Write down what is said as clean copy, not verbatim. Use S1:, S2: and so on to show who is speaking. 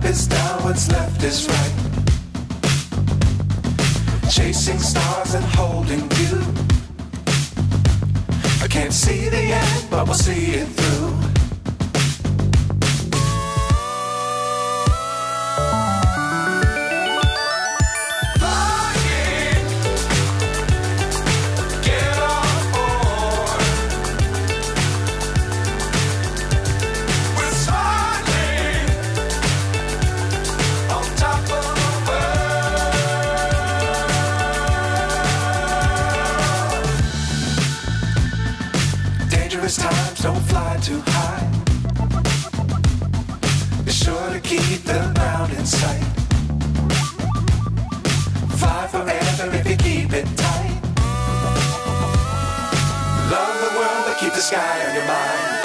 S1: is down, what's left is right. Chasing stars and holding you. I can't see the end, but we'll see it through. Times don't fly too high. Be sure to keep the ground in sight. Fly forever if you keep it tight. Love the world, but keep the sky on your mind.